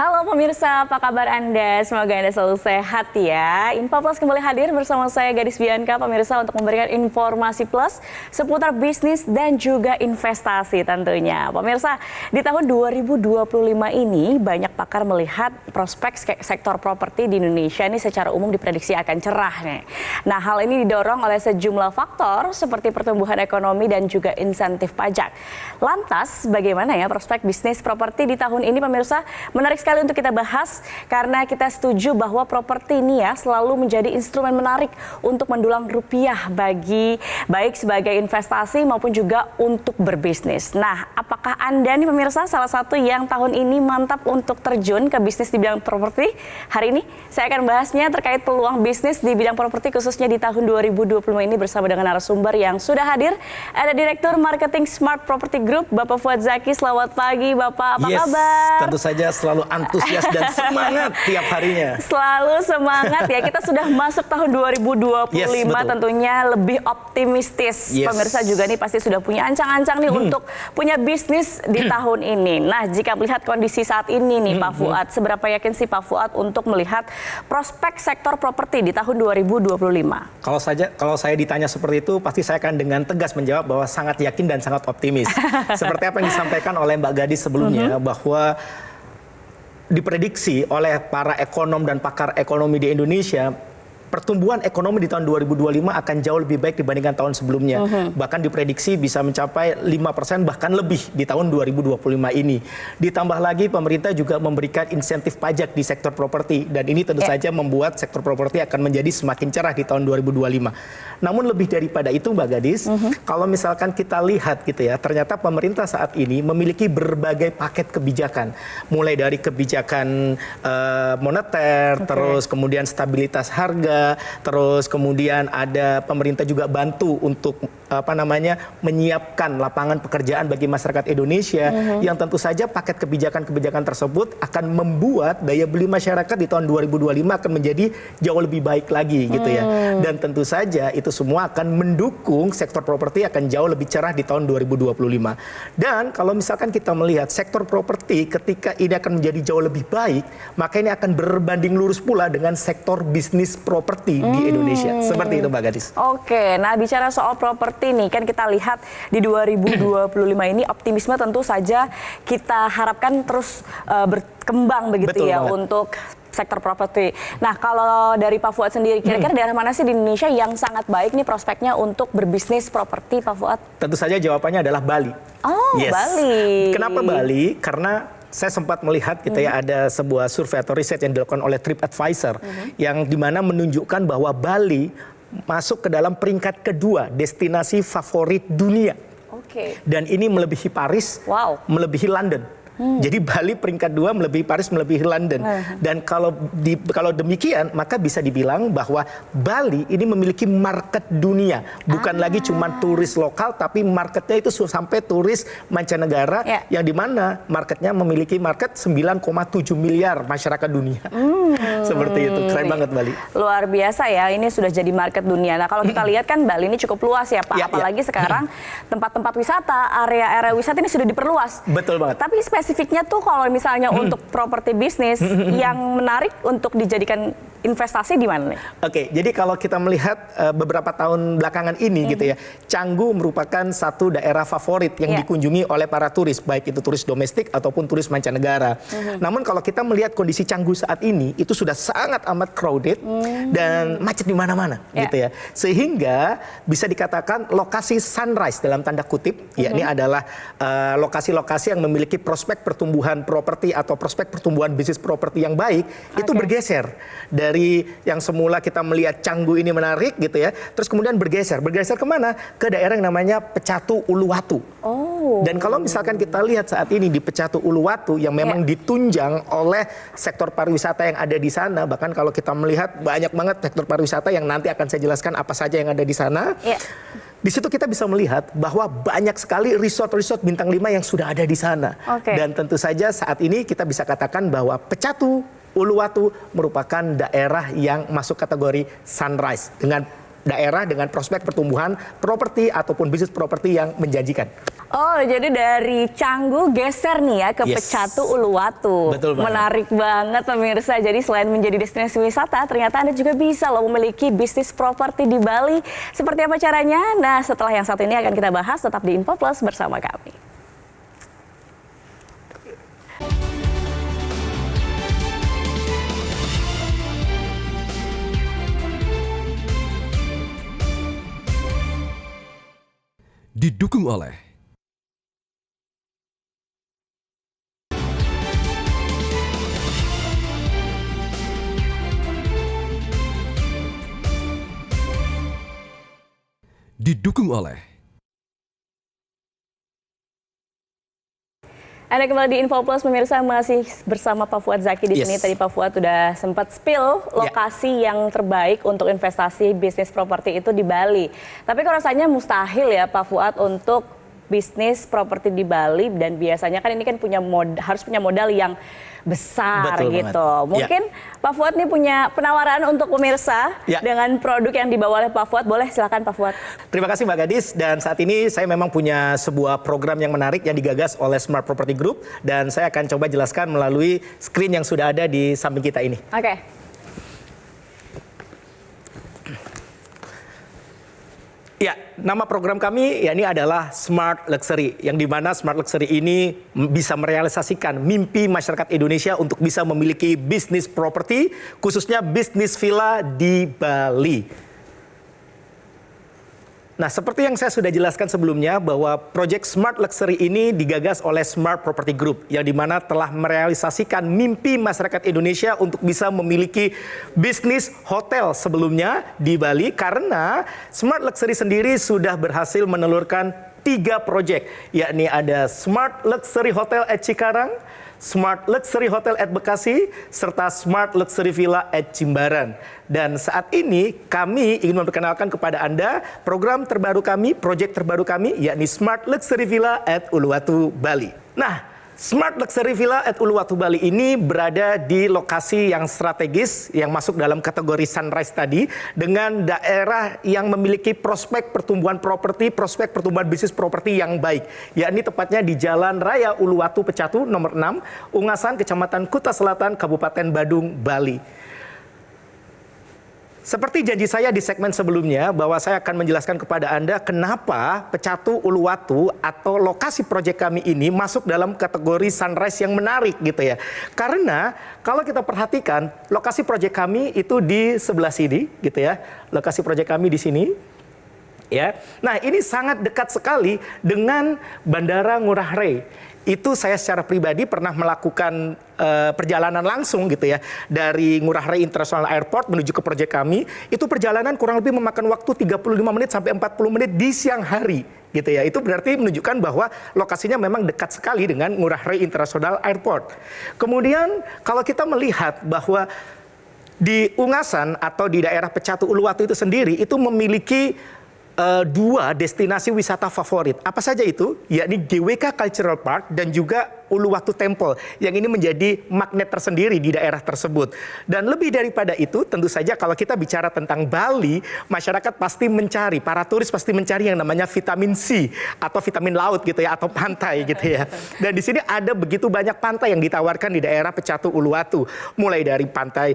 Halo pemirsa, apa kabar Anda? Semoga Anda selalu sehat ya. Info Plus kembali hadir bersama saya Gadis Bianca, pemirsa, untuk memberikan informasi plus seputar bisnis dan juga investasi tentunya. Pemirsa, di tahun 2025 ini banyak pakar melihat prospek sektor properti di Indonesia ini secara umum diprediksi akan cerah nih. Nah, hal ini didorong oleh sejumlah faktor seperti pertumbuhan ekonomi dan juga insentif pajak. Lantas, bagaimana ya prospek bisnis properti di tahun ini, pemirsa? Menarik sekali untuk kita bahas karena kita setuju bahwa properti ini ya selalu menjadi instrumen menarik untuk mendulang rupiah baik sebagai investasi maupun juga untuk berbisnis. Nah, apakah Anda nih pemirsa salah satu yang tahun ini mantap untuk terjun ke bisnis di bidang properti? Hari ini saya akan bahasnya terkait peluang bisnis di bidang properti khususnya di tahun 2025 ini bersama dengan narasumber yang sudah hadir. Ada Direktur Marketing Smart Property Group, Bapak Fuad Zaki. Selamat pagi Bapak, apa kabar? Tentu saja selalu antusias dan semangat tiap harinya. Selalu semangat ya, kita sudah masuk tahun 2025 tentunya lebih optimistis. Pemirsa juga nih pasti sudah punya ancang-ancang nih untuk punya bisnis di tahun ini. Nah, jika melihat kondisi saat ini nih Pak Fuad, seberapa yakin sih Pak Fuad untuk melihat prospek sektor properti di tahun 2025? Kalau saya ditanya seperti itu, pasti saya akan dengan tegas menjawab bahwa sangat yakin dan sangat optimis. Seperti apa yang disampaikan oleh Mbak Gadis sebelumnya, bahwa diprediksi oleh para ekonom dan pakar ekonomi di Indonesia, pertumbuhan ekonomi di tahun 2025 akan jauh lebih baik dibandingkan tahun sebelumnya. Bahkan diprediksi bisa mencapai 5% bahkan lebih di tahun 2025 ini. Ditambah lagi pemerintah juga memberikan insentif pajak di sektor properti. Dan ini tentu saja membuat sektor properti akan menjadi semakin cerah di tahun 2025. Namun lebih daripada itu Mbak Gadis, kalau misalkan kita lihat gitu ya, ternyata pemerintah saat ini memiliki berbagai paket kebijakan. Mulai dari kebijakan moneter, terus kemudian stabilitas harga, terus kemudian ada pemerintah juga bantu untuk menyiapkan lapangan pekerjaan bagi masyarakat Indonesia, yang tentu saja paket kebijakan-kebijakan tersebut akan membuat daya beli masyarakat di tahun 2025 akan menjadi jauh lebih baik lagi gitu ya. Dan tentu saja itu semua akan mendukung sektor properti akan jauh lebih cerah di tahun 2025. Dan kalau misalkan kita melihat sektor properti ketika ini akan menjadi jauh lebih baik, maka ini akan berbanding lurus pula dengan sektor bisnis properti di Indonesia. Seperti itu Mbak Gadis. Oke, nah bicara soal properti nih, kan kita lihat di 2025 ini optimisme tentu saja kita harapkan terus berkembang begitu. Betul ya banget. Untuk sektor properti. Nah, kalau dari Pak Fuad sendiri, kira-kira daerah mana sih di Indonesia yang sangat baik nih prospeknya untuk berbisnis properti, Pak Fuad? Tentu saja jawabannya adalah Bali. Oh, yes. Bali. Kenapa Bali? Karena saya sempat melihat gitu ya, ada sebuah survei atau riset yang dilakukan oleh TripAdvisor yang dimana menunjukkan bahwa Bali masuk ke dalam peringkat kedua destinasi favorit dunia. Dan ini melebihi Paris, melebihi London. Jadi Bali peringkat 2 melebihi Paris, melebihi London. Dan kalau demikian, maka bisa dibilang bahwa Bali ini memiliki market dunia. Bukan lagi cuma turis lokal, tapi marketnya itu sampai turis mancanegara, yang dimana marketnya memiliki market 9,7 miliar masyarakat dunia. Seperti itu, keren banget Bali. Luar biasa ya, ini sudah jadi market dunia. Nah, kalau kita lihat kan Bali ini cukup luas ya Pak. Apalagi sekarang tempat-tempat wisata, area-area wisata ini sudah diperluas. Betul banget. Tapi spesifiknya tuh kalau misalnya untuk properti bisnis yang menarik untuk dijadikan investasi di mana nih? Oke, jadi kalau kita melihat beberapa tahun belakangan ini gitu ya, Canggu merupakan satu daerah favorit yang dikunjungi oleh para turis, baik itu turis domestik ataupun turis mancanegara. Namun kalau kita melihat kondisi Canggu saat ini, itu sudah sangat amat crowded dan macet di mana-mana gitu ya. Sehingga bisa dikatakan lokasi sunrise dalam tanda kutip, yakni adalah lokasi-lokasi yang memiliki prospek pertumbuhan properti atau prospek pertumbuhan bisnis properti yang baik, itu bergeser dari yang semula kita melihat Canggu ini menarik gitu ya, terus kemudian bergeser kemana? Ke daerah yang namanya Pecatu Uluwatu. Dan kalau misalkan kita lihat saat ini di Pecatu Uluwatu yang memang ditunjang oleh sektor pariwisata yang ada di sana, bahkan kalau kita melihat banyak banget sektor pariwisata yang nanti akan saya jelaskan apa saja yang ada di sana. Di situ kita bisa melihat bahwa banyak sekali resort-resort bintang 5 yang sudah ada di sana. Dan tentu saja saat ini kita bisa katakan bahwa Pecatu Uluwatu merupakan daerah yang masuk kategori sunrise dengan daerah dengan prospek pertumbuhan properti ataupun bisnis properti yang menjanjikan. Oh, jadi dari Canggu geser nih ya ke Yes. Pecatu Uluwatu. Betul banget. Menarik banget pemirsa. Jadi selain menjadi destinasi wisata, ternyata Anda juga bisa loh memiliki bisnis properti di Bali. Seperti apa caranya? Nah, setelah yang satu ini akan kita bahas, tetap di Info Plus bersama kami. Didukung oleh Anda kembali di Info Plus, pemirsa, masih bersama Pak Fuad Zaki di sini. Yes. Tadi Pak Fuad sudah sempat spill lokasi yang terbaik untuk investasi bisnis properti itu di Bali. Tapi kok rasanya mustahil ya Pak Fuad untuk bisnis properti di Bali, dan biasanya kan ini kan harus punya modal yang besar. Betul gitu. banget. Mungkin Pak Fuad nih punya penawaran untuk pemirsa dengan produk yang dibawa oleh Pak Fuad. Boleh silakan Pak Fuad. Terima kasih Mbak Gadis, dan saat ini saya memang punya sebuah program yang menarik yang digagas oleh Smart Property Group, dan saya akan coba jelaskan melalui screen yang sudah ada di samping kita ini. Oke. Ya, nama program kami ya ini adalah Smart Luxury, yang dimana Smart Luxury ini bisa merealisasikan mimpi masyarakat Indonesia untuk bisa memiliki bisnis properti, khususnya bisnis villa di Bali. Nah, seperti yang saya sudah jelaskan sebelumnya, bahwa proyek Smart Luxury ini digagas oleh Smart Property Group, yang dimana telah merealisasikan mimpi masyarakat Indonesia untuk bisa memiliki bisnis hotel sebelumnya di Bali, karena Smart Luxury sendiri sudah berhasil menelurkan 3 proyek, yakni ada Smart Luxury Hotel at Cikarang, Smart Luxury Hotel at Bekasi, serta Smart Luxury Villa at Jimbaran. Dan saat ini kami ingin memperkenalkan kepada Anda program terbaru kami, proyek terbaru kami, yakni Smart Luxury Villa at Uluwatu, Bali. Nah, Smart Luxury Villa at Uluwatu, Bali ini berada di lokasi yang strategis yang masuk dalam kategori Sunrise tadi, dengan daerah yang memiliki prospek pertumbuhan properti, prospek pertumbuhan bisnis properti yang baik, yakni tepatnya di Jalan Raya Uluwatu Pecatu nomor 6, Ungasan, Kecamatan Kuta Selatan, Kabupaten Badung, Bali. Seperti janji saya di segmen sebelumnya, bahwa saya akan menjelaskan kepada Anda kenapa Pecatu Uluwatu atau lokasi proyek kami ini masuk dalam kategori Sunrise yang menarik gitu ya. Karena kalau kita perhatikan lokasi proyek kami itu di sebelah sini gitu ya. Lokasi proyek kami di sini. Ya. Nah, ini sangat dekat sekali dengan Bandara Ngurah Rai. Itu saya secara pribadi pernah melakukan perjalanan langsung gitu ya, dari Ngurah Rai International Airport menuju ke proyek kami. Itu perjalanan kurang lebih memakan waktu 35 menit sampai 40 menit di siang hari gitu ya. Itu berarti menunjukkan bahwa lokasinya memang dekat sekali dengan Ngurah Rai International Airport. Kemudian kalau kita melihat bahwa di Ungasan atau di daerah Pecatu Uluwatu itu sendiri itu memiliki 2 destinasi wisata favorit. Apa saja itu? Yakni GWK Cultural Park dan juga Uluwatu Temple, yang ini menjadi magnet tersendiri di daerah tersebut. Dan lebih daripada itu, tentu saja kalau kita bicara tentang Bali, masyarakat pasti mencari, para turis pasti mencari yang namanya vitamin C atau vitamin laut gitu ya, atau pantai gitu ya. Dan di sini ada begitu banyak pantai yang ditawarkan di daerah Pecatu Uluwatu, mulai dari pantai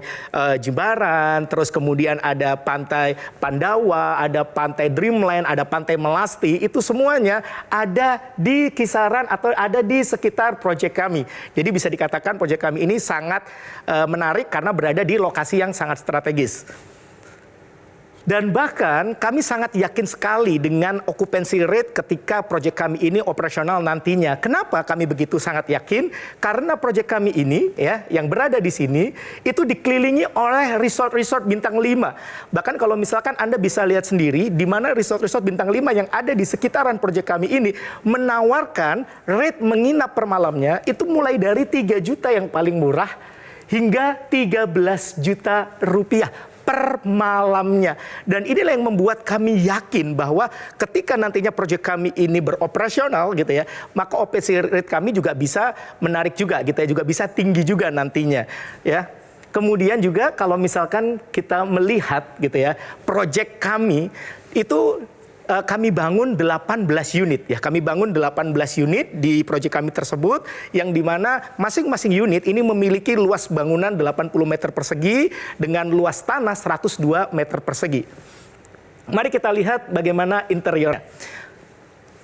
Jimbaran, terus kemudian ada pantai Pandawa, ada pantai Dreamland, ada pantai Melasti. Itu semuanya ada di kisaran atau ada di sekitar proyek kami. Jadi bisa dikatakan proyek kami ini sangat menarik karena berada di lokasi yang sangat strategis. Dan bahkan kami sangat yakin sekali dengan occupancy rate ketika proyek kami ini operasional nantinya. Kenapa kami begitu sangat yakin? Karena proyek kami ini ya yang berada di sini itu dikelilingi oleh resort-resort bintang 5. Bahkan kalau misalkan Anda bisa lihat sendiri di mana resort-resort bintang 5 yang ada di sekitaran proyek kami ini menawarkan rate menginap per malamnya itu mulai dari 3 juta yang paling murah hingga 13 juta rupiah per malamnya. Dan inilah yang membuat kami yakin bahwa ketika nantinya proyek kami ini beroperasional gitu ya, maka occupancy rate kami juga bisa menarik juga gitu ya, juga bisa tinggi juga nantinya ya. Kemudian juga kalau misalkan kita melihat gitu ya, proyek kami itu kami bangun 18 unit ya. Kami bangun 18 unit di proyek kami tersebut yang dimana masing-masing unit ini memiliki luas bangunan 80 meter persegi dengan luas tanah 102 meter persegi. Mari kita lihat bagaimana interiornya.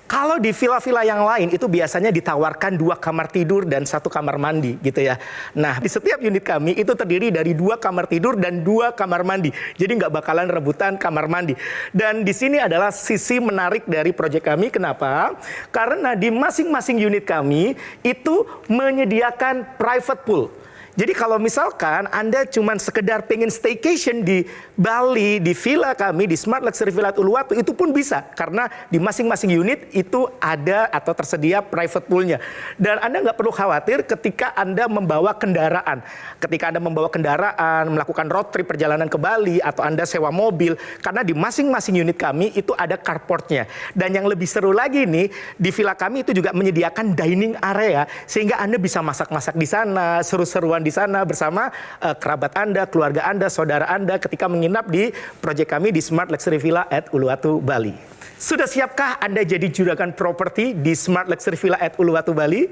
Kalau di villa-villa yang lain itu biasanya ditawarkan 2 kamar tidur dan 1 kamar mandi gitu ya. Nah di setiap unit kami itu terdiri dari 2 kamar tidur dan 2 kamar mandi. Jadi nggak bakalan rebutan kamar mandi. Dan di sini adalah sisi menarik dari proyek kami. Kenapa? Karena di masing-masing unit kami itu menyediakan private pool. Jadi kalau misalkan Anda cuma sekedar pengen staycation di Bali, di villa kami, di Smart Luxury Villa Uluwatu, itu pun bisa. Karena di masing-masing unit itu ada atau tersedia private poolnya. Dan Anda nggak perlu khawatir ketika Anda membawa kendaraan. Ketika Anda membawa kendaraan, melakukan road trip perjalanan ke Bali, atau Anda sewa mobil. Karena di masing-masing unit kami itu ada carportnya. Dan yang lebih seru lagi nih, di villa kami itu juga menyediakan dining area. Sehingga Anda bisa masak-masak di sana, seru-seruan di sana bersama kerabat Anda, keluarga Anda, saudara Anda ketika menginap di proyek kami di Smart Luxury Villa at Uluwatu, Bali. Sudah siapkah Anda jadi juragan properti di Smart Luxury Villa at Uluwatu, Bali?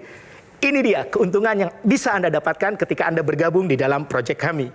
Ini dia keuntungan yang bisa Anda dapatkan ketika Anda bergabung di dalam proyek kami.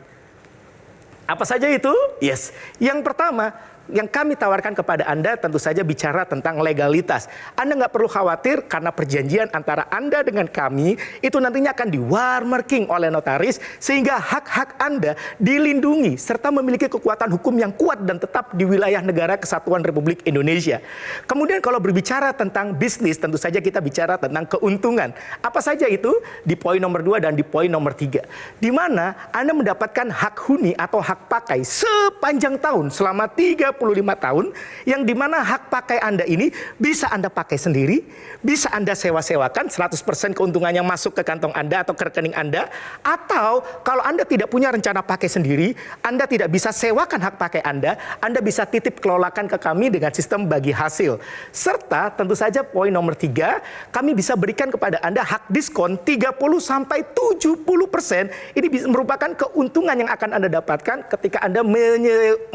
Apa saja itu? Yes. Yang pertama, yang kami tawarkan kepada Anda tentu saja bicara tentang legalitas. Anda nggak perlu khawatir karena perjanjian antara Anda dengan kami itu nantinya akan di-watermarking oleh notaris sehingga hak-hak Anda dilindungi serta memiliki kekuatan hukum yang kuat dan tetap di wilayah negara Kesatuan Republik Indonesia. Kemudian kalau berbicara tentang bisnis tentu saja kita bicara tentang keuntungan. Apa saja itu? Di poin nomor 2 dan di poin nomor 3. Di mana Anda mendapatkan hak huni atau hak pakai sepanjang tahun selama 35 tahun yang dimana hak pakai Anda ini bisa Anda pakai sendiri, bisa Anda sewa-sewakan 100% keuntungannya masuk ke kantong Anda atau ke rekening Anda, atau kalau Anda tidak punya rencana pakai sendiri, Anda tidak bisa sewakan hak pakai Anda bisa titip kelolakan ke kami dengan sistem bagi hasil. Serta tentu saja poin nomor 3, kami bisa berikan kepada Anda hak diskon 30-70%. Ini merupakan keuntungan yang akan Anda dapatkan ketika Anda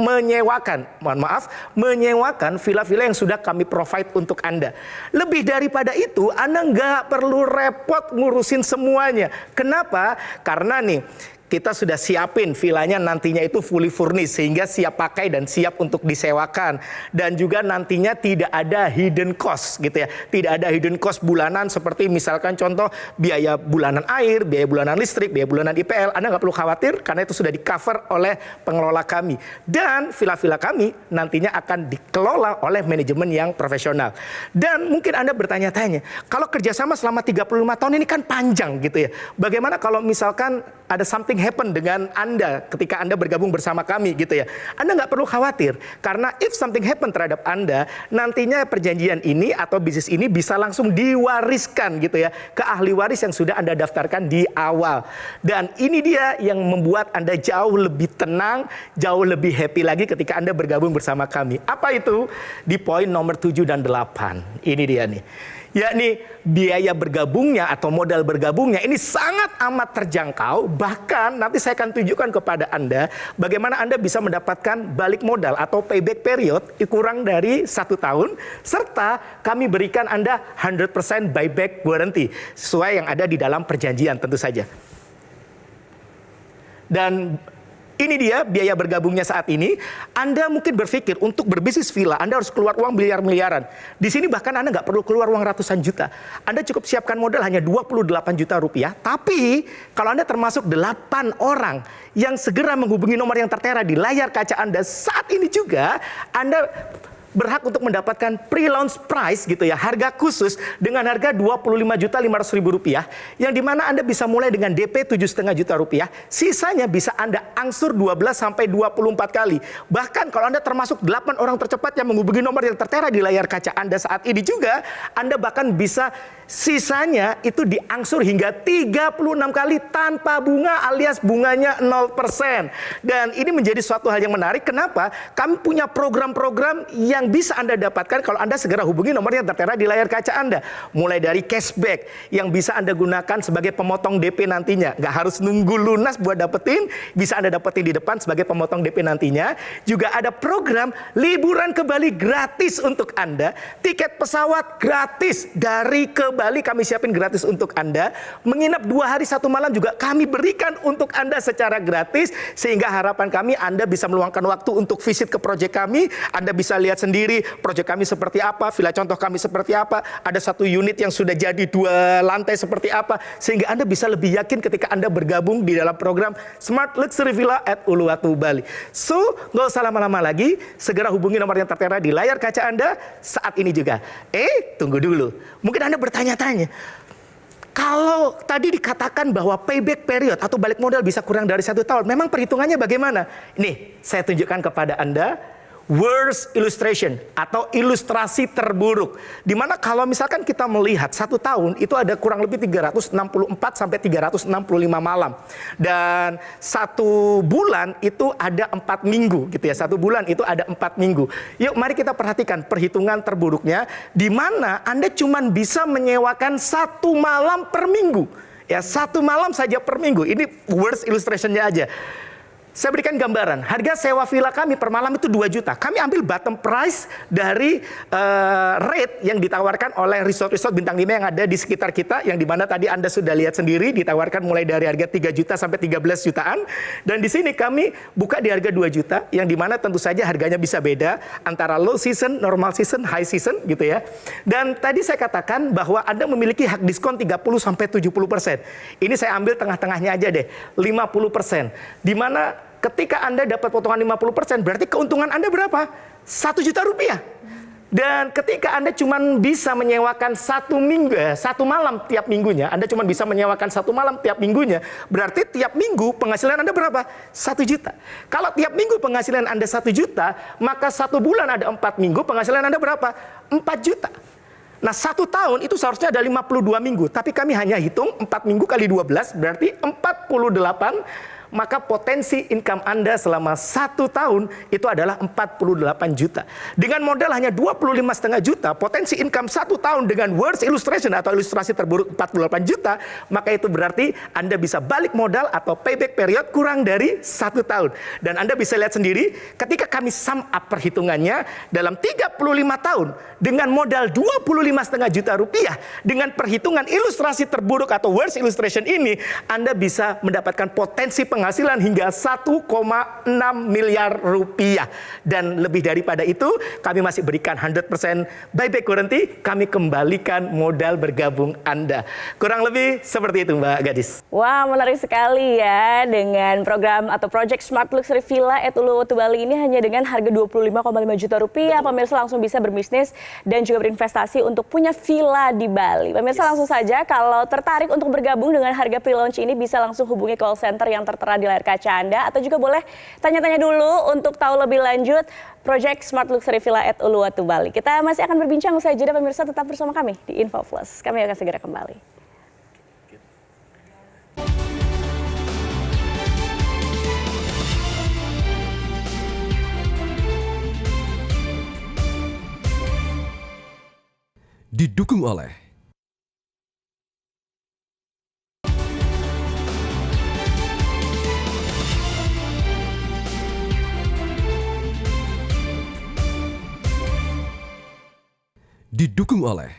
menyewakan villa-villa yang sudah kami provide untuk Anda. Lebih daripada itu, Anda nggak perlu repot ngurusin semuanya. Kenapa? Karena nih, kita sudah siapin villanya nantinya itu fully furnished sehingga siap pakai dan siap untuk disewakan. Dan juga nantinya tidak ada hidden cost gitu ya. Tidak ada hidden cost bulanan seperti misalkan contoh biaya bulanan air, biaya bulanan listrik, biaya bulanan IPL. Anda nggak perlu khawatir karena itu sudah di cover oleh pengelola kami. Dan villa-villa kami nantinya akan dikelola oleh manajemen yang profesional. Dan mungkin Anda bertanya-tanya, kalau kerjasama selama 35 tahun ini kan panjang gitu ya. Bagaimana kalau misalkan ada something happen dengan Anda ketika Anda bergabung bersama kami gitu ya. Anda nggak perlu khawatir karena if something happen terhadap Anda, nantinya perjanjian ini atau bisnis ini bisa langsung diwariskan gitu ya ke ahli waris yang sudah Anda daftarkan di awal. Dan ini dia yang membuat Anda jauh lebih tenang, jauh lebih happy lagi ketika Anda bergabung bersama kami. Apa itu? Di poin nomor 7 dan 8. Ini dia nih. Yakni biaya bergabungnya atau modal bergabungnya ini sangat amat terjangkau. Bahkan nanti saya akan tunjukkan kepada Anda bagaimana Anda bisa mendapatkan balik modal atau payback period kurang dari 1 tahun. Serta kami berikan Anda 100% buyback guarantee sesuai yang ada di dalam perjanjian tentu saja. Dan ini dia biaya bergabungnya saat ini. Anda mungkin berpikir untuk berbisnis villa Anda harus keluar uang miliar-miliaran. Di sini bahkan Anda nggak perlu keluar uang ratusan juta. Anda cukup siapkan modal hanya 28 juta rupiah. Tapi kalau Anda termasuk 8 orang yang segera menghubungi nomor yang tertera di layar kaca Anda saat ini juga, Anda berhak untuk mendapatkan pre-launch price gitu ya, harga khusus dengan harga Rp25.500.000 yang dimana Anda bisa mulai dengan DP 7,5 juta rupiah, sisanya bisa Anda angsur 12 sampai 24 kali. Bahkan kalau Anda termasuk 8 orang tercepat yang menghubungi nomor yang tertera di layar kaca Anda saat ini juga, Anda bahkan bisa sisanya itu diangsur hingga 36 kali tanpa bunga alias bunganya 0%. Dan ini menjadi suatu hal yang menarik. Kenapa? Kami punya program-program yang yang bisa Anda dapatkan kalau Anda segera hubungi nomor yang tertera di layar kaca Anda. Mulai dari cashback yang bisa Anda gunakan sebagai pemotong DP nantinya. Nggak harus nunggu lunas buat dapetin, bisa Anda dapetin di depan sebagai pemotong DP nantinya. Juga ada program liburan ke Bali gratis untuk Anda. Tiket pesawat gratis dari ke Bali kami siapin gratis untuk Anda. Menginap 2 hari 1 malam juga kami berikan untuk Anda secara gratis. Sehingga harapan kami Anda bisa meluangkan waktu untuk visit ke proyek kami. Anda bisa lihat sendiri proyek kami seperti apa, villa contoh kami seperti apa, ada 1 unit yang sudah jadi 2 lantai seperti apa, sehingga Anda bisa lebih yakin ketika Anda bergabung di dalam program Smart Luxury Villa at Uluwatu Bali. So, nggak usah lama-lama lagi, segera hubungi nomor yang tertera di layar kaca Anda saat ini juga. Tunggu dulu, mungkin Anda bertanya-tanya, kalau tadi dikatakan bahwa payback period atau balik modal bisa kurang dari 1 tahun, memang perhitungannya bagaimana? Nih, saya tunjukkan kepada Anda worst illustration atau ilustrasi terburuk. Dimana kalau misalkan kita melihat 1 tahun itu ada kurang lebih 364 sampai 365 malam. Dan 1 bulan itu ada 4 minggu gitu ya. 1 bulan itu ada 4 minggu. Yuk mari kita perhatikan perhitungan terburuknya. Di mana Anda cuma bisa menyewakan 1 malam per minggu. Ya 1 malam saja per minggu. Ini worst illustration-nya aja. Saya berikan gambaran, harga sewa villa kami per malam itu 2 juta. Kami ambil bottom price dari rate yang ditawarkan oleh resort-resort bintang 5 yang ada di sekitar kita, yang dimana tadi Anda sudah lihat sendiri, ditawarkan mulai dari harga 3 juta sampai 13 jutaan. Dan di sini kami buka di harga 2 juta, yang dimana tentu saja harganya bisa beda antara low season, normal season, high season gitu ya. Dan tadi saya katakan bahwa Anda memiliki hak diskon 30 sampai 70%. Ini saya ambil tengah-tengahnya aja deh, 50%. Dimana ketika Anda dapat potongan 50%, berarti keuntungan Anda berapa? 1 juta rupiah. Dan ketika Anda cuma bisa menyewakan 1 malam tiap minggunya, Anda cuma bisa menyewakan 1 malam tiap minggunya, berarti tiap minggu penghasilan Anda berapa? 1 juta. Kalau tiap minggu penghasilan Anda 1 juta, maka 1 bulan ada 4 minggu, penghasilan Anda berapa? 4 juta. Nah 1 tahun itu seharusnya ada 52 minggu, tapi kami hanya hitung 4 minggu kali 12, berarti 48. Maka potensi income Anda selama 1 tahun itu adalah 48 juta. Dengan modal hanya 25,5 juta, potensi income 1 tahun dengan worst illustration atau ilustrasi terburuk 48 juta, maka itu berarti Anda bisa balik modal atau payback period kurang dari 1 tahun. Dan Anda bisa lihat sendiri, ketika kami sum up perhitungannya, dalam 35 tahun, dengan modal 25,5 juta rupiah, dengan perhitungan ilustrasi terburuk atau worst illustration ini, Anda bisa mendapatkan potensi penghasilan hingga 1,6 miliar rupiah. Dan lebih daripada itu, kami masih berikan 100% buyback guarantee, kami kembalikan modal bergabung Anda. Kurang lebih seperti itu Mbak Gadis. Wah, menarik sekali ya, dengan program atau project Smart Luxury Villa at Uluwatu Bali ini hanya dengan harga 25,5 juta rupiah. Pemirsa langsung bisa berbisnis dan juga berinvestasi untuk punya villa di Bali. Pemirsa langsung saja kalau tertarik untuk bergabung dengan harga pre-launch ini bisa langsung hubungi call center yang tertera di layar kaca Anda, atau juga boleh tanya-tanya dulu untuk tahu lebih lanjut Project Smart Luxury Villa at Uluwatu Bali. Kita masih akan berbincang usai jeda, pemirsa tetap bersama kami di Info Plus. Kami akan segera kembali. Didukung oleh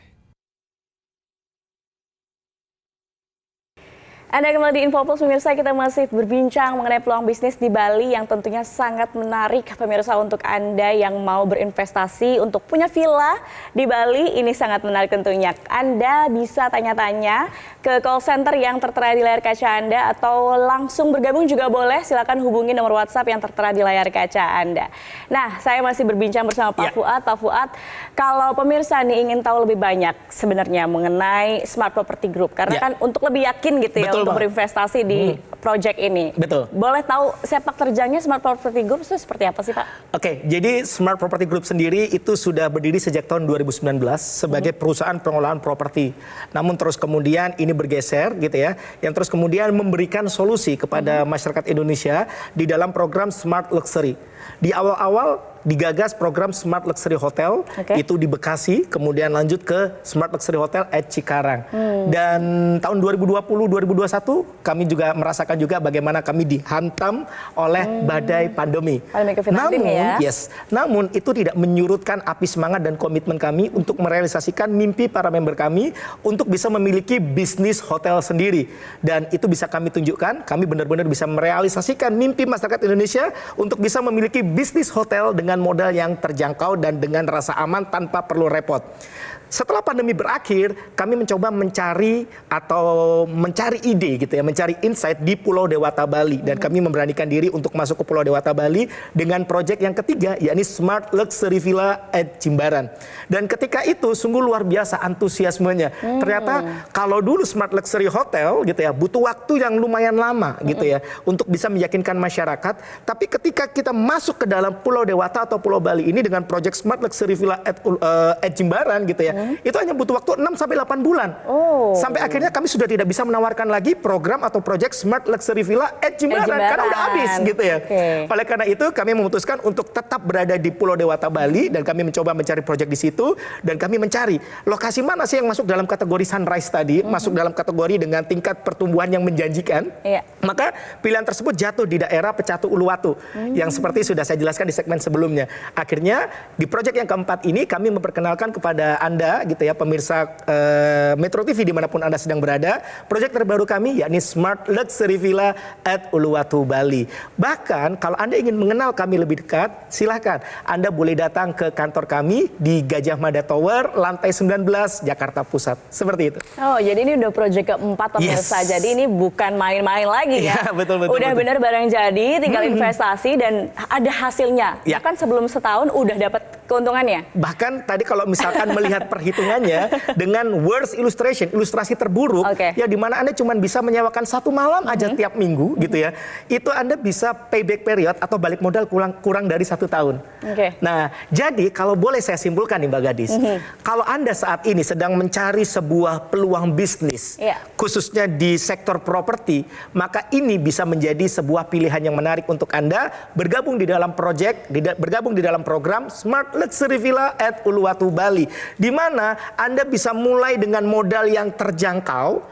Anda kembali di Info Plus, pemirsa. Kita masih berbincang mengenai peluang bisnis di Bali yang tentunya sangat menarik, pemirsa, untuk Anda yang mau berinvestasi untuk punya villa di Bali. Ini sangat menarik tentunya. Anda bisa tanya-tanya ke call center yang tertera di layar kaca Anda, atau langsung bergabung juga boleh. Silakan hubungi nomor WhatsApp yang tertera di layar kaca Anda. Nah, saya masih berbincang bersama Pak Fuad. Pak Fuad, kalau pemirsa nih ingin tahu lebih banyak sebenarnya mengenai Smart Property Group, karena kan untuk lebih yakin gitu ya, untuk berinvestasi di project ini. Betul. Boleh tahu sepak terjangnya Smart Property Group itu seperti apa sih, Pak? Oke, jadi Smart Property Group sendiri itu sudah berdiri sejak tahun 2019 sebagai perusahaan pengelolaan properti. Namun terus kemudian ini bergeser gitu ya, yang terus kemudian memberikan solusi kepada masyarakat Indonesia di dalam program Smart Luxury. Di awal-awal digagas program Smart Luxury Hotel, itu di Bekasi, kemudian lanjut ke Smart Luxury Hotel at Cikarang. Dan tahun 2020-2021 kami juga merasakan juga bagaimana kami dihantam oleh badai pandemi. Namun itu tidak menyurutkan api semangat dan komitmen kami untuk merealisasikan mimpi para member kami untuk bisa memiliki bisnis hotel sendiri. Dan itu bisa kami tunjukkan, kami benar-benar bisa merealisasikan mimpi masyarakat Indonesia untuk bisa memiliki bisnis hotel dengan modal yang terjangkau dan dengan rasa aman tanpa perlu repot. Setelah pandemi berakhir, kami mencoba mencari ide gitu ya, mencari insight di Pulau Dewata Bali, dan kami memberanikan diri untuk masuk ke Pulau Dewata Bali dengan proyek yang ketiga, yakni Smart Luxury Villa at Jimbaran. Dan ketika itu sungguh luar biasa antusiasmenya. Ternyata kalau dulu Smart Luxury Hotel gitu ya, butuh waktu yang lumayan lama gitu ya untuk bisa meyakinkan masyarakat. Tapi ketika kita masuk ke dalam Pulau Dewata atau Pulau Bali ini dengan proyek Smart Luxury Villa at Jimbaran gitu ya, itu hanya butuh waktu 6-8 bulan. Sampai akhirnya kami sudah tidak bisa menawarkan lagi program atau proyek Smart Luxury Villa at Jimbaran karena udah habis gitu ya. Oleh karena itu kami memutuskan untuk tetap berada di Pulau Dewata Bali, dan kami mencoba mencari proyek di situ, dan kami mencari lokasi mana sih yang masuk dalam kategori sunrise tadi, masuk dalam kategori dengan tingkat pertumbuhan yang menjanjikan. Maka pilihan tersebut jatuh di daerah Pecatu Uluwatu yang seperti sudah saya jelaskan di segmen sebelumnya. Akhirnya di proyek yang keempat ini kami memperkenalkan kepada Anda gitu ya, pemirsa Metro TV dimanapun Anda sedang berada, proyek terbaru kami yakni Smart Luxury Villa at Uluwatu Bali. Bahkan kalau Anda ingin mengenal kami lebih dekat, silahkan Anda boleh datang ke kantor kami di Gajah Mada Tower, lantai 19, Jakarta Pusat. Seperti itu. Oh, jadi ini udah proyek keempat pemirsa. Jadi ini bukan main-main lagi ya. Betul. Udah benar barang jadi, tinggal investasi dan ada hasilnya. Bahkan sebelum setahun udah dapat keuntungannya. Bahkan tadi kalau misalkan melihat perhitungannya dengan worst illustration, ilustrasi terburuk, ya di mana Anda cuma bisa menyewakan 1 malam aja tiap minggu gitu ya. Itu Anda bisa payback period atau balik modal kurang dari 1 tahun. Nah, jadi kalau boleh saya simpulkan nih Mbak Gadis, kalau Anda saat ini sedang mencari sebuah peluang bisnis, khususnya di sektor properti, maka ini bisa menjadi sebuah pilihan yang menarik untuk Anda bergabung di dalam bergabung di dalam program Smart Luxury Villa at Uluwatu Bali, di mana Anda bisa mulai dengan modal yang terjangkau,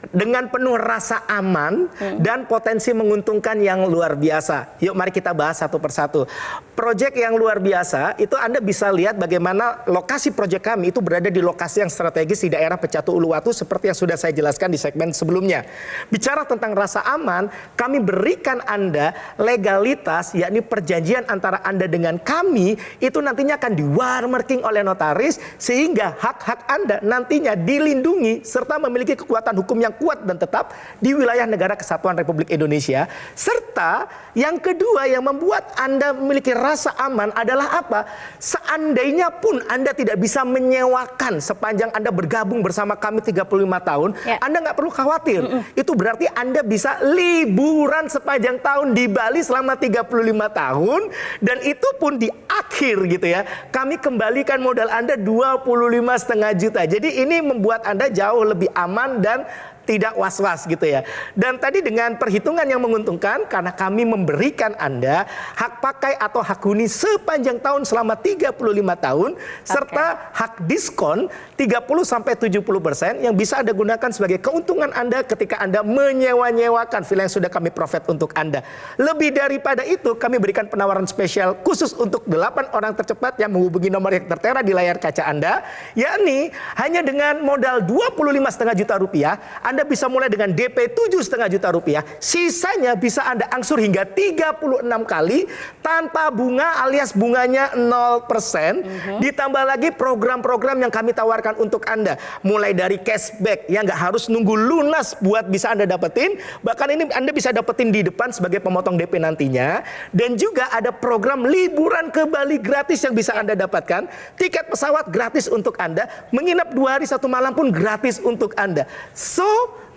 dengan penuh rasa aman dan potensi menguntungkan yang luar biasa. Yuk mari kita bahas satu persatu. Proyek yang luar biasa itu Anda bisa lihat bagaimana lokasi proyek kami itu berada di lokasi yang strategis di daerah Pecatu Uluwatu seperti yang sudah saya jelaskan di segmen sebelumnya. Bicara tentang rasa aman, kami berikan Anda legalitas, yakni perjanjian antara Anda dengan kami itu nantinya akan di-watermarking oleh notaris sehingga hak-hak Anda nantinya dilindungi serta memiliki kekuatan hukum yang kuat dan tetap di wilayah negara Kesatuan Republik Indonesia. Serta yang kedua yang membuat Anda memiliki rasa aman adalah apa? Seandainya pun Anda tidak bisa menyewakan sepanjang Anda bergabung bersama kami 35 tahun, Anda nggak perlu khawatir. Itu berarti Anda bisa liburan sepanjang tahun di Bali selama 35 tahun, dan itu pun di akhir gitu ya. Kami kembalikan modal Anda 25,5 juta. Jadi ini membuat Anda jauh lebih aman dan tidak was-was gitu ya. Dan tadi dengan perhitungan yang menguntungkan karena kami memberikan Anda hak pakai atau hak huni sepanjang tahun selama 35 tahun serta hak diskon 30-70% yang bisa Anda gunakan sebagai keuntungan Anda ketika Anda menyewa-nyewakan villa yang sudah kami provide untuk Anda. Lebih daripada itu, kami berikan penawaran spesial khusus untuk 8 orang tercepat yang menghubungi nomor yang tertera di layar kaca Anda, yakni hanya dengan modal 25,5 juta rupiah Anda bisa mulai dengan DP 7,5 juta rupiah. Sisanya bisa Anda angsur hingga 36 kali tanpa bunga alias bunganya 0%. Ditambah lagi program-program yang kami tawarkan untuk Anda. Mulai dari cashback yang nggak harus nunggu lunas buat bisa Anda dapetin. Bahkan ini Anda bisa dapetin di depan sebagai pemotong DP nantinya. Dan juga ada program liburan ke Bali gratis yang bisa Anda dapatkan. Tiket pesawat gratis untuk Anda. Menginap 2 hari 1 malam pun gratis untuk Anda. So,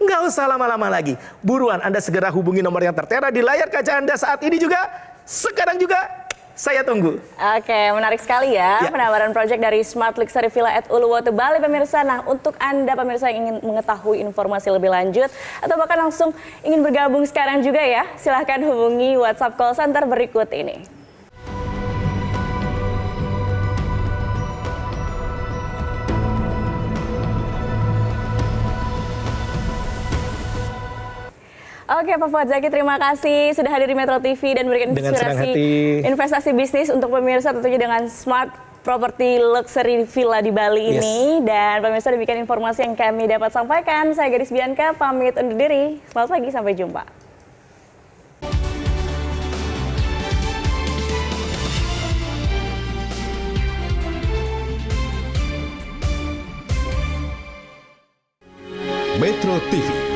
nggak usah lama-lama lagi. Buruan Anda segera hubungi nomor yang tertera di layar kaca Anda saat ini juga. Sekarang juga saya tunggu. Oke, menarik sekali ya penawaran proyek dari Smart Luxury Villa at Uluwatu Bali pemirsa. Nah, untuk Anda pemirsa yang ingin mengetahui informasi lebih lanjut atau bahkan langsung ingin bergabung sekarang juga ya, silahkan hubungi WhatsApp call center berikut ini. Oke, Pak Fuad Zaki, terima kasih sudah hadir di Metro TV dan memberikan Dengan senang inspirasi hati. investasi bisnis untuk pemirsa tentunya dengan Smart Property Luxury Villa di Bali Yes. ini. Dan pemirsa, demikian informasi yang kami dapat sampaikan. Saya Gadis Bianca, pamit undur diri. Selamat pagi, sampai jumpa. Metro TV